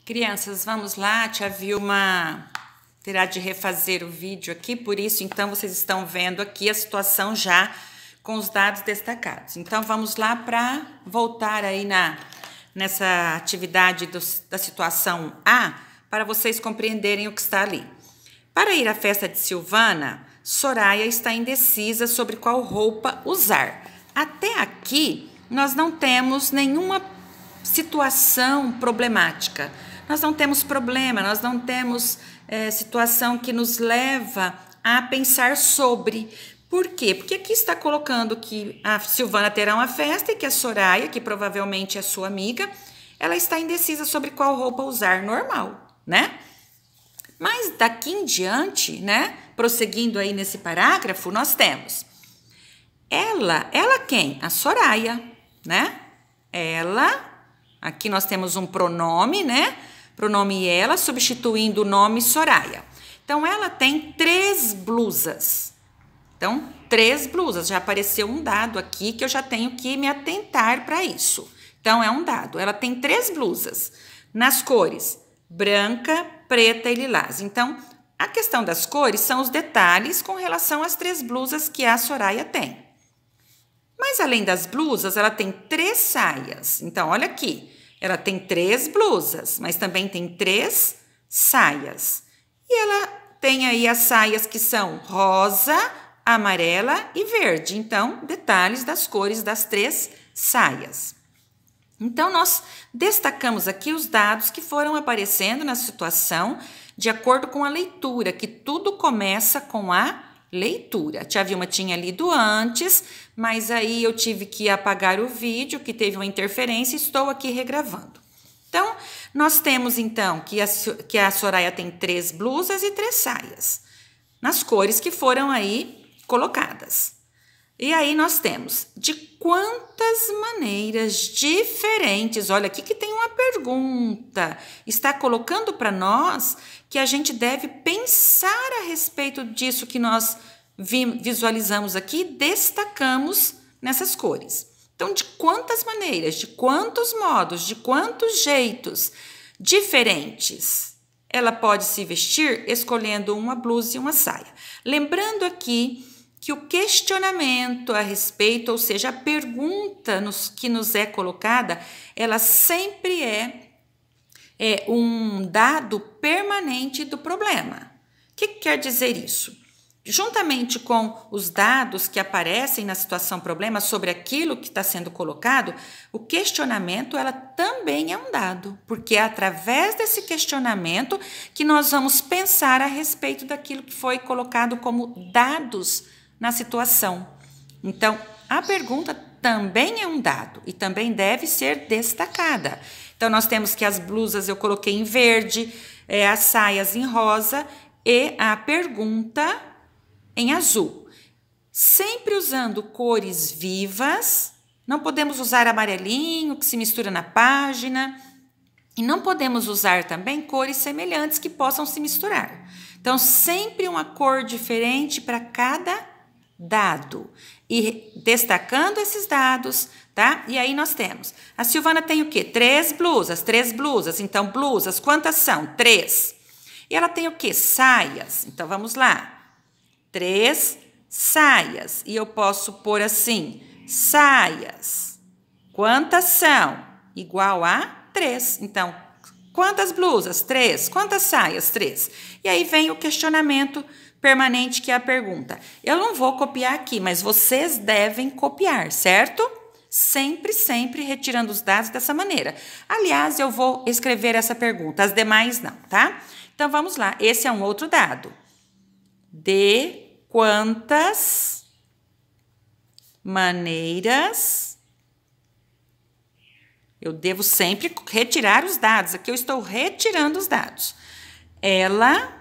Crianças, vamos lá, a tia Vilma terá de refazer o vídeo aqui, por isso, então, vocês estão vendo aqui a situação já com os dados destacados. Então, vamos lá para voltar aí nessa atividade da situação A, para vocês compreenderem o que está ali. Para ir à festa de Silvana, Soraya está indecisa sobre qual roupa usar. Até aqui, nós não temos nenhuma situação problemática. Nós não temos problema, nós não temos situação que nos leva a pensar sobre. Por quê? Porque aqui está colocando que a Silvana terá uma festa e que a Soraya, que provavelmente é sua amiga, ela está indecisa sobre qual roupa usar, normal, né? Mas daqui em diante, né, prosseguindo aí nesse parágrafo, nós temos ela quem? A Soraya, né? Ela, aqui nós temos um pronome, né? Pronome ela, substituindo o nome Soraya. Então, ela tem 3 blusas. Então, 3 blusas. Já apareceu um dado aqui que eu já tenho que me atentar para isso. Então, é um dado. Ela tem 3 blusas nas cores branca, preta e lilás. Então, a questão das cores são os detalhes com relação às 3 blusas que a Soraya tem. Mas, além das blusas, ela tem 3 saias. Então, olha aqui. Ela tem 3 blusas, mas também tem 3 saias. E ela tem aí as saias que são rosa, amarela e verde. Então, detalhes das cores das 3 saias. Então, nós destacamos aqui os dados que foram aparecendo na situação de acordo com a leitura, que tudo começa com a leitura. A tia Vilma tinha lido antes, mas aí eu tive que apagar o vídeo, que teve uma interferência, e estou aqui regravando. Então, nós temos então que a Soraya tem 3 blusas e 3 saias, nas cores que foram aí colocadas. E aí nós temos de quantas maneiras diferentes, olha aqui que tem uma pergunta, está colocando para nós que a gente deve pensar a respeito disso que nós visualizamos aqui, destacamos nessas cores. Então, de quantas maneiras, de quantos modos, de quantos jeitos diferentes ela pode se vestir escolhendo uma blusa e uma saia. Lembrando aqui que o questionamento a respeito, ou seja, a pergunta que nos é colocada, ela sempre é um dado permanente do problema. O que quer dizer isso? Juntamente com os dados que aparecem na situação problema sobre aquilo que está sendo colocado, o questionamento ela também é um dado, porque é através desse questionamento que nós vamos pensar a respeito daquilo que foi colocado como dados na situação. Então, a pergunta também é um dado e também deve ser destacada. Então, nós temos que as blusas eu coloquei em verde, as saias em rosa e a pergunta em azul. Sempre usando cores vivas, não podemos usar amarelinho que se mistura na página e não podemos usar também cores semelhantes que possam se misturar. Então, sempre uma cor diferente para cada dado e destacando esses dados, tá? E aí nós temos, a Silvana tem o quê? 3 blusas, então blusas, quantas são? 3. E ela tem o quê? Saias, então vamos lá, 3 saias, e eu posso pôr assim, saias, quantas são? Igual a 3, então, quantas blusas? 3, quantas saias? 3. E aí vem o questionamento permanente, que é a pergunta. Eu não vou copiar aqui, mas vocês devem copiar, certo? Sempre retirando os dados dessa maneira. Aliás, eu vou escrever essa pergunta, as demais não, tá? Então, vamos lá. Esse é um outro dado. De quantas maneiras eu devo sempre retirar os dados. Aqui eu estou retirando os dados. Ela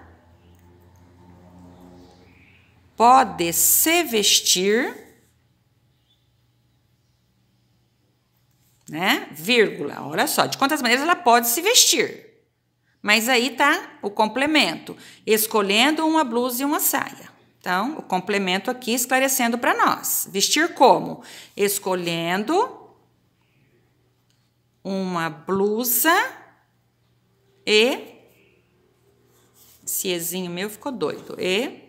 pode se vestir, né? Vírgula, olha só, de quantas maneiras ela pode se vestir. Mas aí tá o complemento, escolhendo uma blusa e uma saia. Então, o complemento aqui esclarecendo para nós. Vestir como? Escolhendo uma blusa E, esse ezinho meu ficou doido, e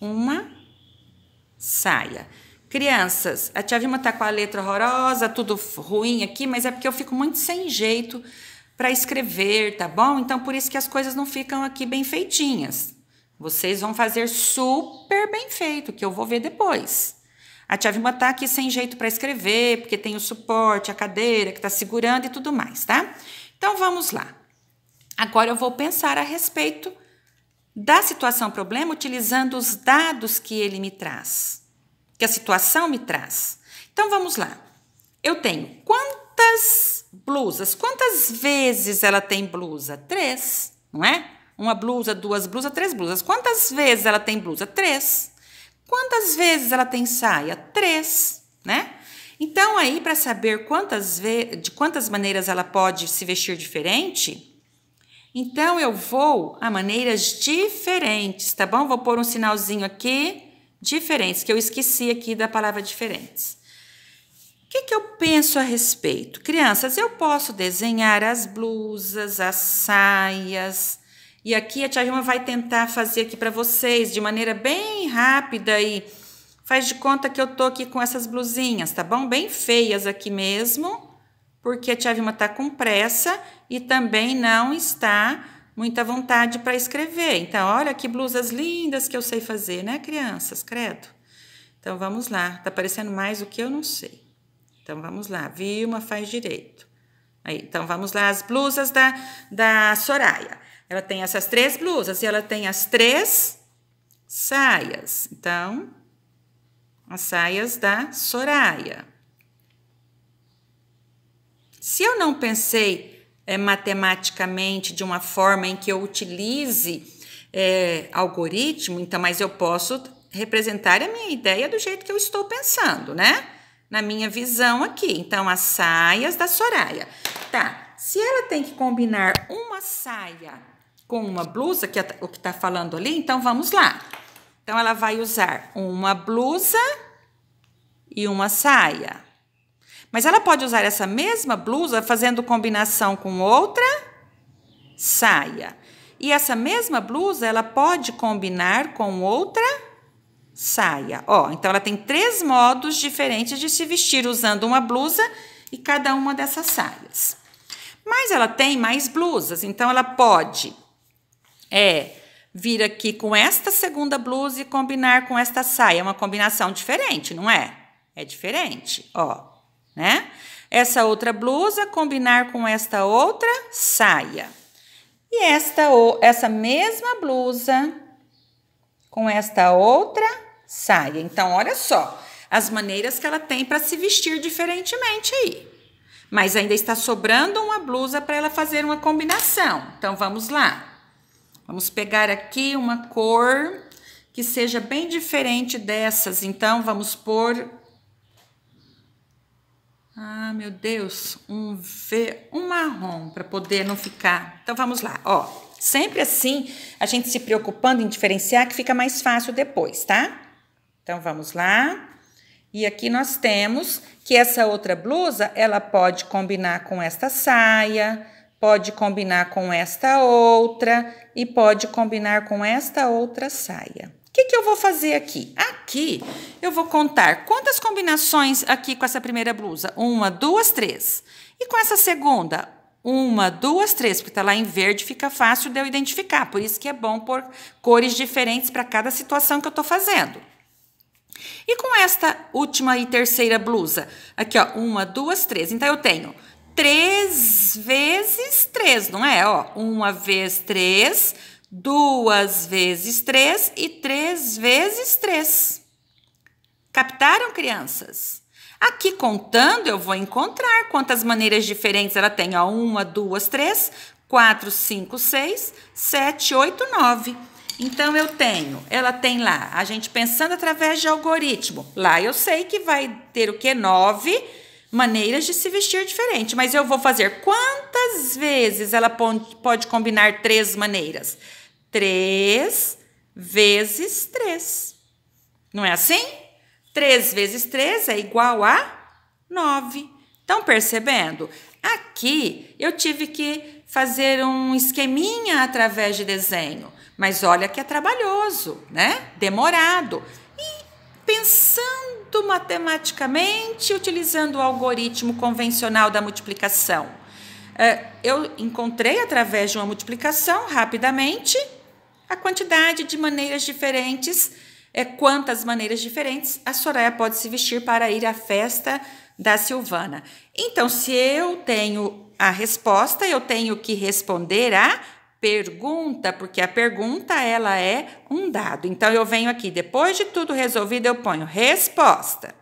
uma saia. Crianças, a tia Vilma tá com a letra horrorosa, tudo ruim aqui, mas é porque eu fico muito sem jeito para escrever, tá bom? Então, por isso que as coisas não ficam aqui bem feitinhas. Vocês vão fazer super bem feito, que eu vou ver depois. A tia Vilma tá aqui sem jeito para escrever, porque tem o suporte, a cadeira que tá segurando e tudo mais, tá? Então, vamos lá. Agora eu vou pensar a respeito da situação problema utilizando os dados que ele me traz, que a situação me traz. Então, vamos lá. Eu tenho quantas blusas? Quantas vezes ela tem blusa? 3, não é? Uma blusa, 2 blusas, 3 blusas. Quantas vezes ela tem blusa? 3. Quantas vezes ela tem saia? 3, né? Então, aí, para saber de quantas maneiras ela pode se vestir diferente, então eu vou a maneiras diferentes, tá bom? Vou pôr um sinalzinho aqui, diferentes, que eu esqueci aqui da palavra diferentes. O que eu penso a respeito? Crianças, eu posso desenhar as blusas, as saias, e aqui a tia Vilma vai tentar fazer aqui para vocês de maneira bem rápida e faz de conta que eu tô aqui com essas blusinhas, tá bom? Bem feias aqui mesmo, porque a tia Vilma tá com pressa e também não está muita vontade para escrever. Então, olha que blusas lindas que eu sei fazer, né, crianças? Credo. Então, vamos lá. Tá parecendo mais o que eu não sei. Então, vamos lá. Vilma faz direito. Aí, então, vamos lá. As blusas da Soraya. Ela tem essas 3 blusas e ela tem as 3 saias. Então, as saias da Soraya. Se eu não pensei matematicamente de uma forma em que eu utilize algoritmo, então, mas eu posso representar a minha ideia do jeito que eu estou pensando, né? Na minha visão aqui. Então, as saias da Soraya. Tá, se ela tem que combinar uma saia com uma blusa, que é o que tá falando ali, então vamos lá. Então, ela vai usar uma blusa e uma saia. Mas ela pode usar essa mesma blusa fazendo combinação com outra saia. E essa mesma blusa, ela pode combinar com outra saia. Ó, então, ela tem 3 modos diferentes de se vestir usando uma blusa e cada uma dessas saias. Mas ela tem mais blusas, então ela pode vir aqui com esta segunda blusa e combinar com esta saia. É uma combinação diferente, não é? É diferente, ó. Né? Essa outra blusa combinar com esta outra saia. E essa mesma blusa com esta outra saia. Então, olha só, as maneiras que ela tem para se vestir diferentemente aí. Mas ainda está sobrando uma blusa para ela fazer uma combinação. Então, vamos lá. Vamos pegar aqui uma cor que seja bem diferente dessas. Então, vamos pôr... Ah, meu Deus, um marrom, para poder não ficar... Então, vamos lá, ó. Sempre assim, a gente se preocupando em diferenciar, que fica mais fácil depois, tá? Então, vamos lá. E aqui nós temos que essa outra blusa, ela pode combinar com esta saia, pode combinar com esta outra e pode combinar com esta outra saia. O que eu vou fazer aqui? Aqui eu vou contar quantas combinações aqui com essa primeira blusa. 1, 2, 3. E com essa segunda? 1, 2, 3. Porque tá lá em verde, fica fácil de eu identificar. Por isso que é bom pôr cores diferentes para cada situação que eu tô fazendo. E com esta última e terceira blusa? Aqui, ó. 1, 2, 3. Então, eu tenho 3 vezes 3, não é? Ó, 1 vezes 3... 2 vezes 3 e 3 vezes 3. Captaram, crianças? Aqui contando, eu vou encontrar quantas maneiras diferentes ela tem. Ó, 1, 2, 3, 4, 5, 6, 7, 8, 9. Então, ela tem lá, a gente pensando através de algoritmo. Lá eu sei que vai ter o quê? 9 maneiras de se vestir diferente. Mas eu vou fazer quantas vezes ela pode combinar 3 maneiras? 3 vezes 3. Não é assim? 3 vezes 3 é igual a 9. Estão percebendo? Aqui Aqui eu tive que fazer um esqueminha através de desenho, mas olha que é trabalhoso, né? Demorado. E pensando matematicamente, utilizando o algoritmo convencional da multiplicação. Eu encontrei através de uma multiplicação rapidamente a quantidade de maneiras diferentes, quantas maneiras diferentes a Soraya pode se vestir para ir à festa da Silvana. Então, se eu tenho a resposta, eu tenho que responder a pergunta, porque a pergunta ela é um dado. Então, eu venho aqui, depois de tudo resolvido, eu ponho resposta.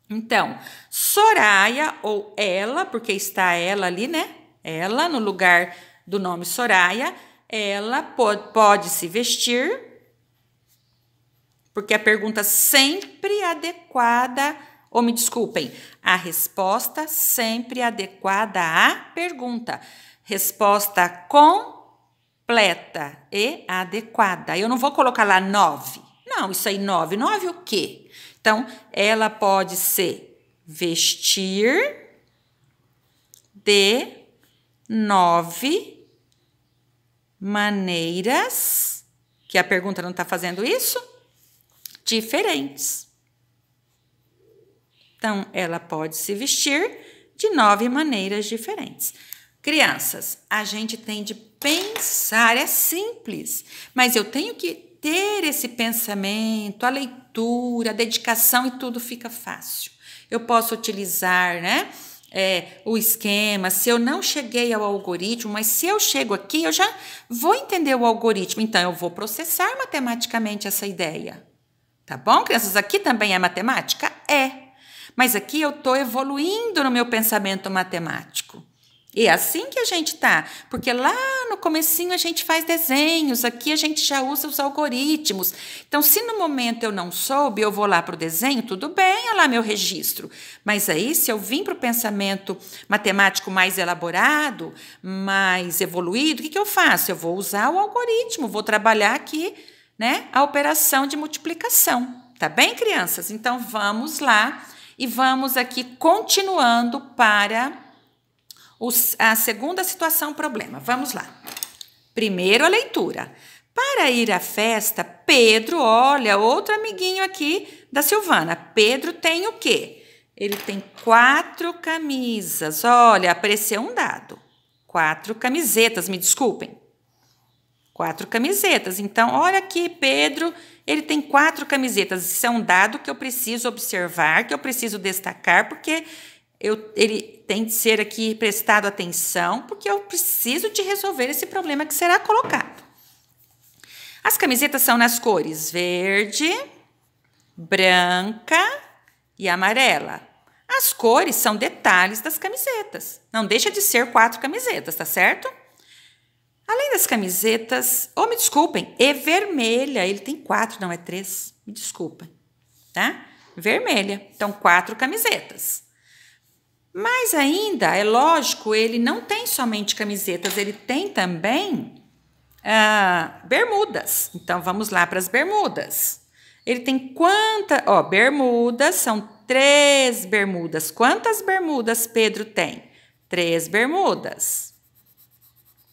Então, Soraya ou ela, porque está ela ali, né? Ela no lugar do nome Soraya, ela pode se vestir, porque a pergunta sempre adequada, ou me desculpem, a resposta sempre adequada à pergunta. Resposta completa e adequada. Eu não vou colocar lá 9. Não, isso aí 9. 9 o quê? Então, ela pode se vestir de 9 maneiras, que a pergunta não está fazendo isso, diferentes. Então, ela pode se vestir de 9 maneiras diferentes. Crianças, a gente tem de pensar, é simples, mas eu tenho que ter esse pensamento, a leitura, a dedicação e tudo fica fácil. Eu posso utilizar, né? O esquema, se eu não cheguei ao algoritmo, mas se eu chego aqui, eu já vou entender o algoritmo, então eu vou processar matematicamente essa ideia. Tá bom, crianças? Aqui também é matemática? Mas aqui eu estou evoluindo no meu pensamento matemático. E é assim que a gente tá, porque lá no comecinho a gente faz desenhos, aqui a gente já usa os algoritmos. Então, se no momento eu não soube, eu vou lá para o desenho, tudo bem, olha lá meu registro. Mas aí, se eu vim para o pensamento matemático mais elaborado, mais evoluído, o que eu faço? Eu vou usar o algoritmo, vou trabalhar aqui, né, a operação de multiplicação. Tá bem, crianças? Então, vamos lá e vamos aqui continuando para a segunda situação problema. Vamos lá. Primeiro a leitura. Para ir à festa, Pedro, olha, outro amiguinho aqui da Silvana. Pedro tem o quê? Ele tem 4 camisas. Olha, apareceu um dado. 4 camisetas, me desculpem. 4 camisetas. Então, olha aqui, Pedro, ele tem 4 camisetas. Isso é um dado que eu preciso observar, que eu preciso destacar, porque ele tem de ser aqui prestado atenção, porque eu preciso de resolver esse problema que será colocado. As camisetas são nas cores verde, branca e amarela. As cores são detalhes das camisetas. Não deixa de ser 4 camisetas, tá certo? Além das camisetas, me desculpem, é vermelha. Ele tem 4, não é 3. Me desculpem, tá? Vermelha. Então, 4 camisetas. Mas ainda, é lógico, ele não tem somente camisetas, ele tem também bermudas. Então, vamos lá para as bermudas. Ele tem bermudas, são 3 bermudas. Quantas bermudas Pedro tem? 3 bermudas.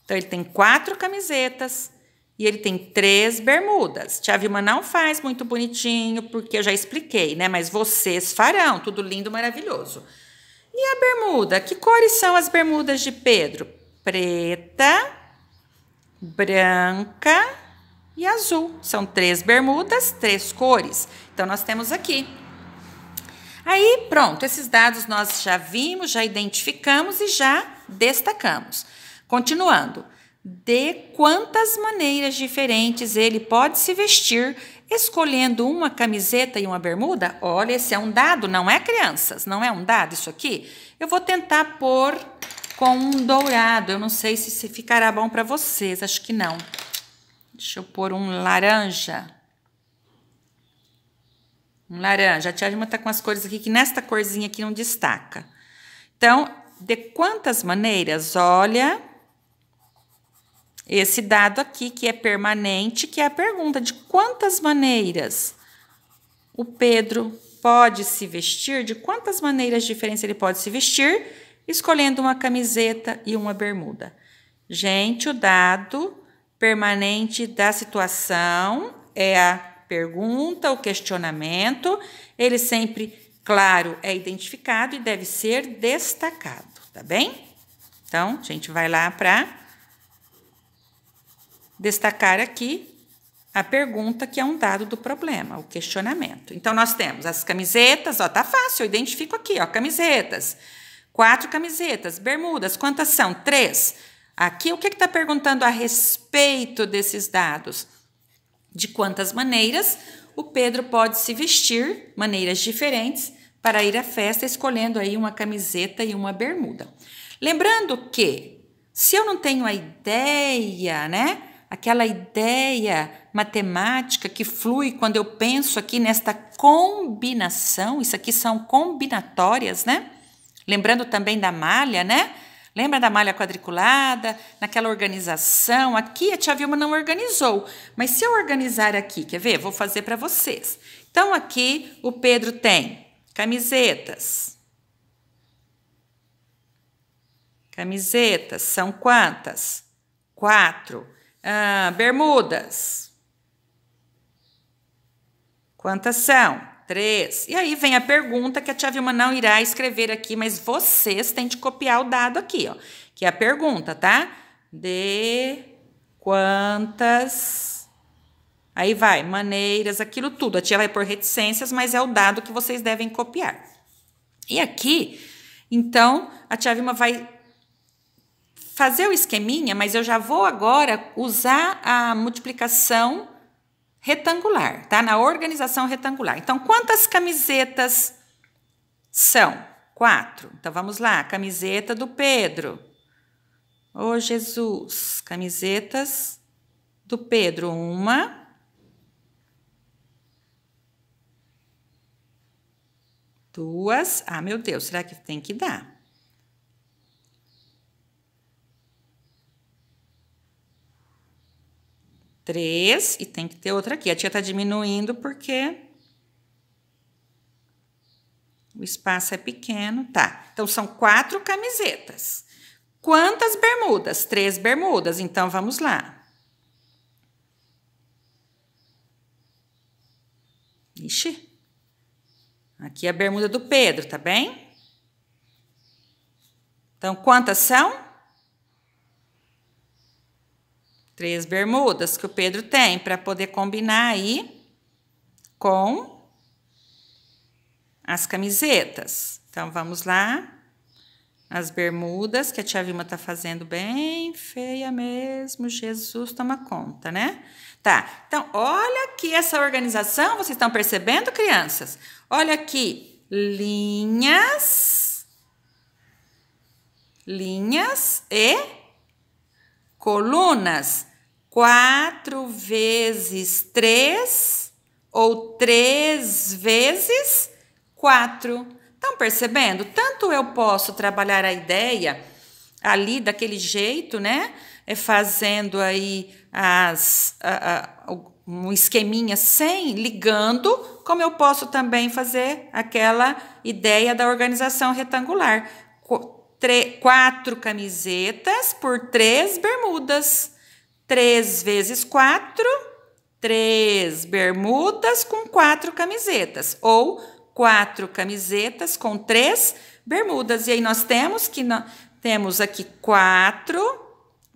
Então, ele tem 4 camisetas e ele tem 3 bermudas. Tia Vilma não faz muito bonitinho, porque eu já expliquei, né? Mas vocês farão, tudo lindo, maravilhoso. E a bermuda? Que cores são as bermudas de Pedro? Preta, branca e azul. São 3 bermudas, 3 cores. Então, nós temos aqui. Aí, pronto, esses dados nós já vimos, já identificamos e já destacamos. Continuando. De quantas maneiras diferentes ele pode se vestir, escolhendo uma camiseta e uma bermuda? Olha, esse é um dado, não é, crianças? Não é um dado isso aqui? Eu vou tentar pôr com um dourado. Eu não sei se ficará bom para vocês, acho que não. Deixa eu pôr um laranja. Um laranja. A tia Vilma está com as cores aqui, que nesta corzinha aqui não destaca. Então, de quantas maneiras? Olha, esse dado aqui que é permanente, que é a pergunta de quantas maneiras o Pedro pode se vestir, de quantas maneiras diferentes ele pode se vestir, escolhendo uma camiseta e uma bermuda. Gente, o dado permanente da situação é a pergunta, o questionamento. Ele sempre, claro, é identificado e deve ser destacado, tá bem? Então, a gente vai lá para destacar aqui a pergunta, que é um dado do problema, o questionamento. Então, nós temos as camisetas, ó, tá fácil, eu identifico aqui, ó, camisetas. 4 camisetas, bermudas, quantas são? 3. Aqui, o que está perguntando a respeito desses dados? De quantas maneiras o Pedro pode se vestir, maneiras diferentes, para ir à festa, escolhendo aí uma camiseta e uma bermuda. Lembrando que, se eu não tenho a ideia, né? Aquela ideia matemática que flui quando eu penso aqui nesta combinação, isso aqui são combinatórias, né? Lembrando também da malha, né? Lembra da malha quadriculada, naquela organização? Aqui a tia Vilma não organizou, mas se eu organizar aqui, quer ver? Vou fazer para vocês. Então, aqui o Pedro tem camisetas. Camisetas são quantas? 4. Bermudas. Quantas são? 3. E aí vem a pergunta que a tia Vilma não irá escrever aqui, mas vocês têm de copiar o dado aqui, ó. Que é a pergunta, tá? De quantas... Aí vai, maneiras, aquilo tudo. A tia vai por reticências, mas é o dado que vocês devem copiar. E aqui, então, a tia Vilma vai fazer o esqueminha, mas eu já vou agora usar a multiplicação retangular, tá? Na organização retangular. Então, quantas camisetas são? 4. Então, vamos lá. Camiseta do Pedro. Ô, Jesus. Camisetas do Pedro. 1. 2. Ah, meu Deus, será que tem que dar? 3, e tem que ter outra aqui. A tia tá diminuindo porque o espaço é pequeno, tá? Então, são 4 camisetas. Quantas bermudas? 3 bermudas, então vamos lá. Ixi, aqui é a bermuda do Pedro, tá bem? Então, quantas são? 3 bermudas que o Pedro tem para poder combinar aí com as camisetas. Então, vamos lá. As bermudas, que a tia Vilma tá fazendo bem feia mesmo. Jesus, toma conta, né? Tá, então, olha aqui essa organização. Vocês estão percebendo, crianças? Olha aqui, linhas e colunas. 4 vezes 3 ou 3 vezes 4. Estão percebendo? Tanto eu posso trabalhar a ideia ali daquele jeito, né? Fazendo aí um esqueminha sem ligando, como eu posso também fazer aquela ideia da organização retangular. 4 camisetas por 3 bermudas. 3 vezes 4, 3 bermudas com 4 camisetas. Ou 4 camisetas com 3 bermudas. E aí nós temos que temos aqui 4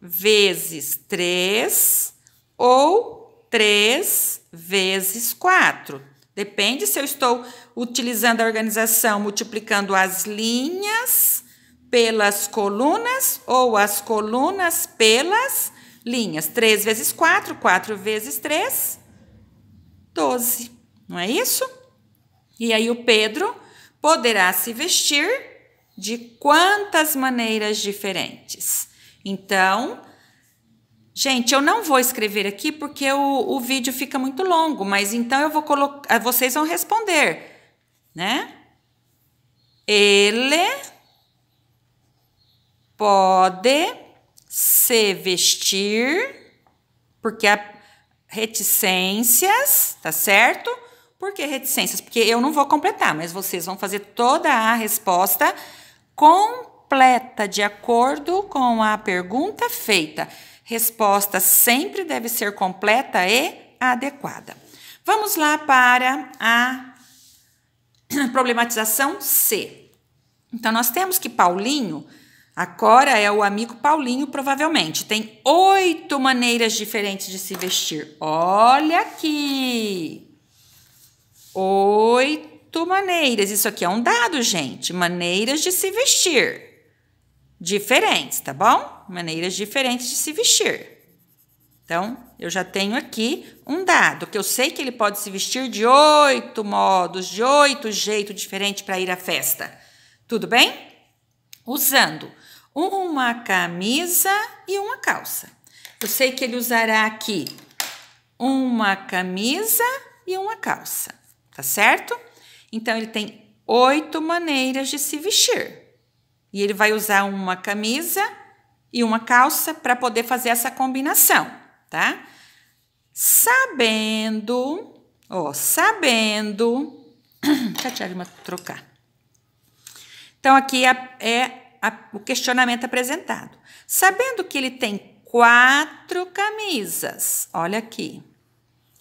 vezes 3 ou 3 vezes 4. Depende se eu estou utilizando a organização multiplicando as linhas pelas colunas ou as colunas pelas linhas. 3 vezes 4, 4 vezes 3, 12. Não é isso? E aí o Pedro poderá se vestir de quantas maneiras diferentes? Então, gente, eu não vou escrever aqui porque o vídeo fica muito longo, mas então eu vou colocar, vocês vão responder, né? Ele pode se vestir, porque há reticências, tá certo? Por que reticências? Porque eu não vou completar, mas vocês vão fazer toda a resposta completa. completa de acordo com a pergunta feita. Resposta sempre deve ser completa e adequada. Vamos lá para a problematização C. Então, nós temos que Paulinho, a Cora é o amigo Paulinho, provavelmente, tem 8 maneiras diferentes de se vestir. Olha aqui! 8 maneiras. Isso aqui é um dado, gente. Maneiras de se vestir. Diferentes, tá bom? Maneiras diferentes de se vestir. Então, eu já tenho aqui um dado, que eu sei que ele pode se vestir de 8 modos, de 8 jeitos diferentes para ir à festa. Tudo bem? Usando uma camisa e uma calça. Eu sei que ele usará aqui uma camisa e uma calça, tá certo? Então, ele tem 8 maneiras de se vestir. E ele vai usar uma camisa e uma calça para poder fazer essa combinação, tá? Sabendo... Deixa a tia Vilma trocar. Então, aqui o questionamento apresentado. Sabendo que ele tem 4 camisas, olha aqui.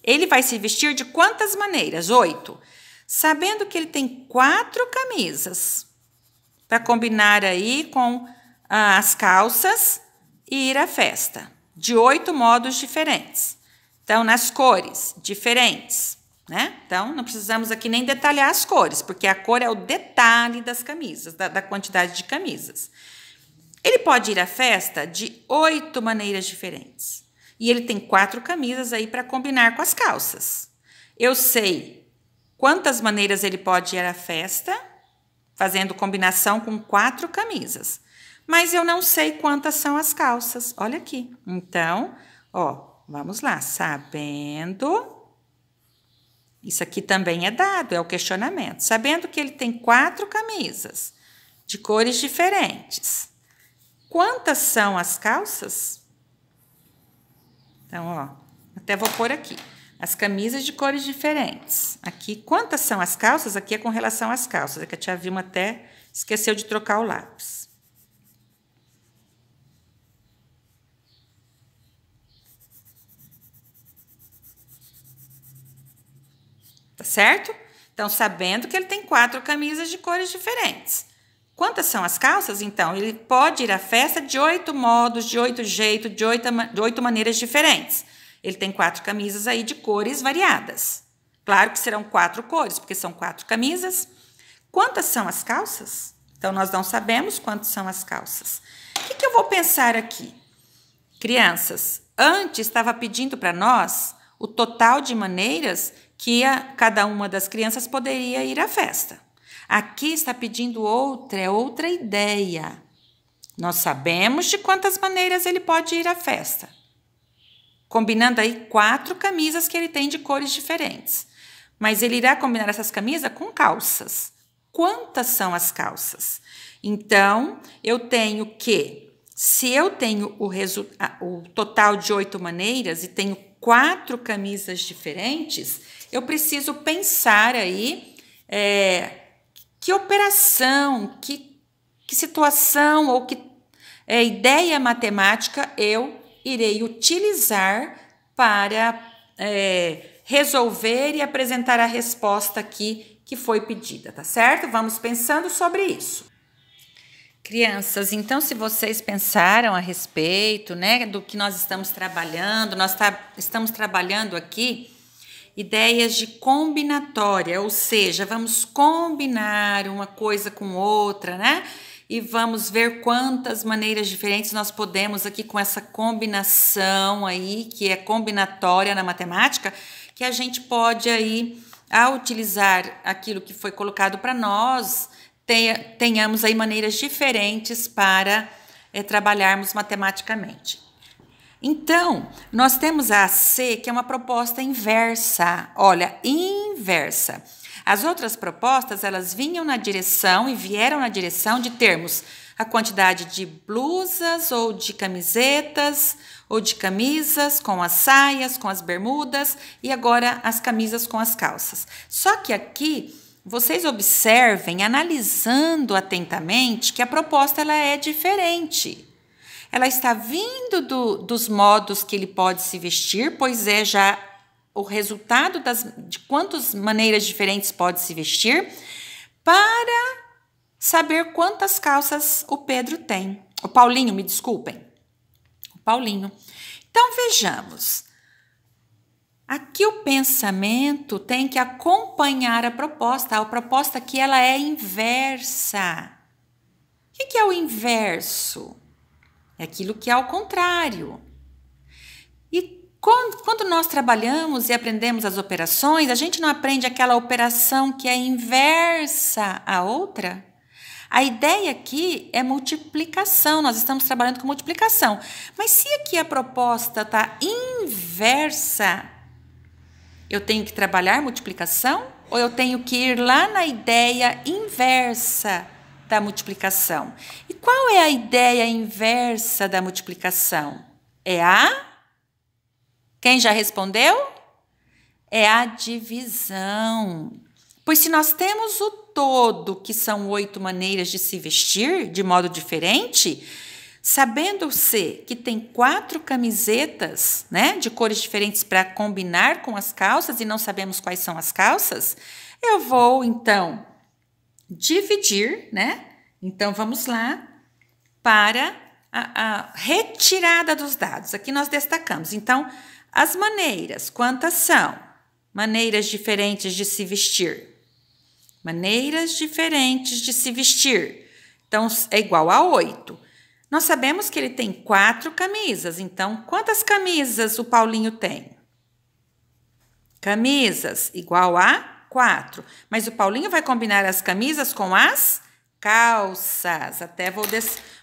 Ele vai se vestir de quantas maneiras? 8. Sabendo que ele tem 4 camisas, para combinar aí com as calças e ir à festa, de 8 modos diferentes. Então, nas cores diferentes, né? Então, não precisamos aqui nem detalhar as cores, porque a cor é o detalhe das camisas, da quantidade de camisas. Ele pode ir à festa de 8 maneiras diferentes. E ele tem 4 camisas aí para combinar com as calças. Eu sei quantas maneiras ele pode ir à festa, fazendo combinação com 4 camisas. Mas eu não sei quantas são as calças. Olha aqui. Então, vamos lá. Sabendo... Isso aqui também é dado, é o questionamento. Sabendo que ele tem 4 camisas de cores diferentes. Quantas são as calças? Então, até vou pôr aqui. As camisas de cores diferentes. Aqui, quantas são as calças? Aqui é com relação às calças. É que a tia Vilma até esqueceu de trocar o lápis. Tá certo? Então, sabendo que ele tem 4 camisas de cores diferentes. Quantas são as calças? Então, ele pode ir à festa de 8 modos, de 8 jeitos, de 8 maneiras diferentes. Ele tem 4 camisas aí de cores variadas. Claro que serão 4 cores, porque são 4 camisas. Quantas são as calças? Então, nós não sabemos quantas são as calças. O que eu vou pensar aqui? Crianças, antes estava pedindo para nós o total de maneiras que cada uma das crianças poderia ir à festa. Aqui está pedindo outra ideia. Nós sabemos de quantas maneiras ele pode ir à festa. Combinando aí 4 camisas que ele tem de cores diferentes. Mas ele irá combinar essas camisas com calças. Quantas são as calças? Então, eu tenho que, se eu tenho o total de 8 maneiras e tenho 4 camisas diferentes, eu preciso pensar aí que operação, que situação ou que ideia matemática eu irei utilizar para resolver e apresentar a resposta aqui que foi pedida, tá certo? Vamos pensando sobre isso. Crianças, então, se vocês pensaram a respeito, né, do que nós estamos trabalhando, estamos trabalhando aqui ideias de combinatória, ou seja, vamos combinar uma coisa com outra, né? E vamos ver quantas maneiras diferentes nós podemos aqui com essa combinação aí, que é combinatória na matemática, que a gente pode aí, ao utilizar aquilo que foi colocado para nós, tenhamos aí maneiras diferentes para trabalharmos matematicamente. Então, nós temos a C, que é uma proposta inversa. Olha, inversa. As outras propostas, elas vinham na direção e vieram na direção de termos a quantidade de blusas ou de camisetas ou de camisas com as saias, com as bermudas e agora as camisas com as calças. Só que aqui vocês observem, analisando atentamente, que a proposta ela é diferente. Ela está vindo dos modos que ele pode se vestir, pois é já o resultado de quantas maneiras diferentes pode se vestir, para saber quantas calças o Pedro tem. O Paulinho, me desculpem. O Paulinho. Então, vejamos. Aqui o pensamento tem que acompanhar a proposta. A proposta aqui ela é inversa. O que é o inverso? É aquilo que é ao contrário. E quando nós trabalhamos e aprendemos as operações, a gente não aprende aquela operação que é inversa à outra? A ideia aqui é multiplicação, nós estamos trabalhando com multiplicação. Mas se aqui a proposta está inversa, eu tenho que trabalhar multiplicação ou eu tenho que ir lá na ideia inversa da multiplicação? E qual é a ideia inversa da multiplicação? É a... Quem já respondeu? É a divisão. Pois se nós temos o todo, que são 8 maneiras de se vestir de modo diferente, sabendo-se que tem 4 camisetas, né, de cores diferentes para combinar com as calças e não sabemos quais são as calças, eu vou, então, dividir, né? Então, vamos lá para a retirada dos dados. Aqui nós destacamos. Então, as maneiras, quantas são? Maneiras diferentes de se vestir. Maneiras diferentes de se vestir. Então, é igual a 8. Nós sabemos que ele tem 4 camisas. Então, quantas camisas o Paulinho tem? Camisas igual a 4. Mas o Paulinho vai combinar as camisas com as calças. Até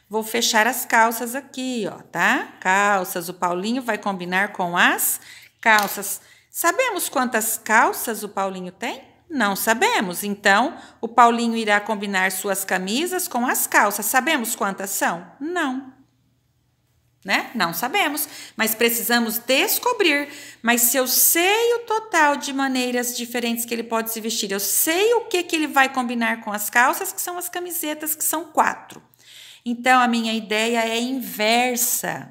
vou fechar as calças aqui, ó, tá? Calças, o Paulinho vai combinar com as calças. Sabemos quantas calças o Paulinho tem? Não sabemos. Então, o Paulinho irá combinar suas camisas com as calças. Sabemos quantas são? Não. Né? Não sabemos, mas precisamos descobrir. Mas se eu sei o total de maneiras diferentes que ele pode se vestir, eu sei o que ele vai combinar com as calças, que são as camisetas, que são 4. Então, a minha ideia é inversa.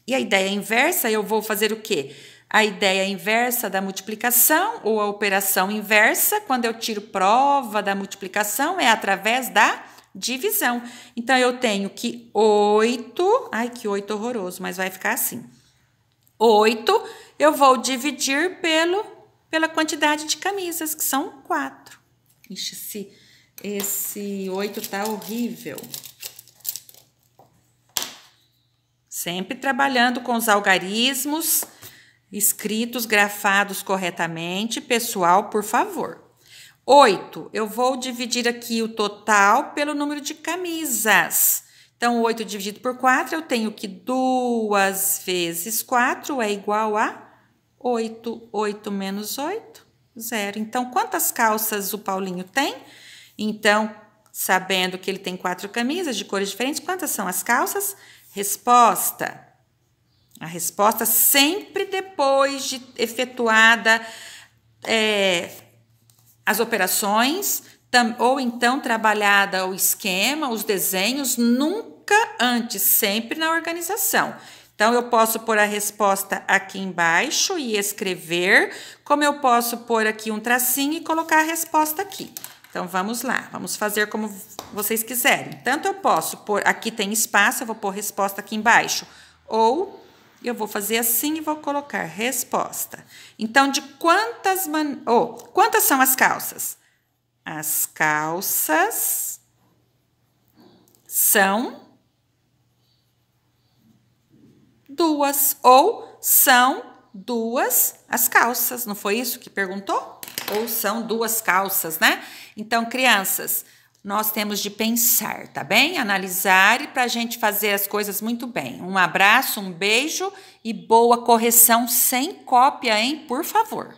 E a ideia inversa, eu vou fazer o quê? A ideia inversa da multiplicação ou a operação inversa, quando eu tiro prova da multiplicação, é através da divisão. Então, eu tenho que 8... Ai, que 8 horroroso, mas vai ficar assim. 8, eu vou dividir pela quantidade de camisas, que são 4. Ixi, esse 8 tá horrível. Sempre trabalhando com os algarismos escritos, grafados corretamente. Pessoal, por favor. 8, eu vou dividir aqui o total pelo número de camisas. Então, 8 dividido por 4, eu tenho que 2 vezes 4 é igual a 8. 8 menos 8, 0. Então, quantas calças o Paulinho tem? Então, sabendo que ele tem 4 camisas de cores diferentes, quantas são as calças? Resposta. A resposta sempre depois de efetuada as operações, ou então trabalhada o esquema, os desenhos, nunca antes, sempre na organização. Então, eu posso pôr a resposta aqui embaixo e escrever, como eu posso pôr aqui um tracinho e colocar a resposta aqui. Então, vamos lá, vamos fazer como vocês quiserem. Tanto eu posso pôr, aqui tem espaço, eu vou pôr resposta aqui embaixo, ou eu vou fazer assim e vou colocar resposta. Então, de quantas são as calças? As calças são 2, ou são 2 as calças, não foi isso que perguntou? Ou são 2 calças, né? Então, crianças, nós temos de pensar, tá bem? Analisar para a gente fazer as coisas muito bem. Um abraço, um beijo e boa correção sem cópia, hein? Por favor.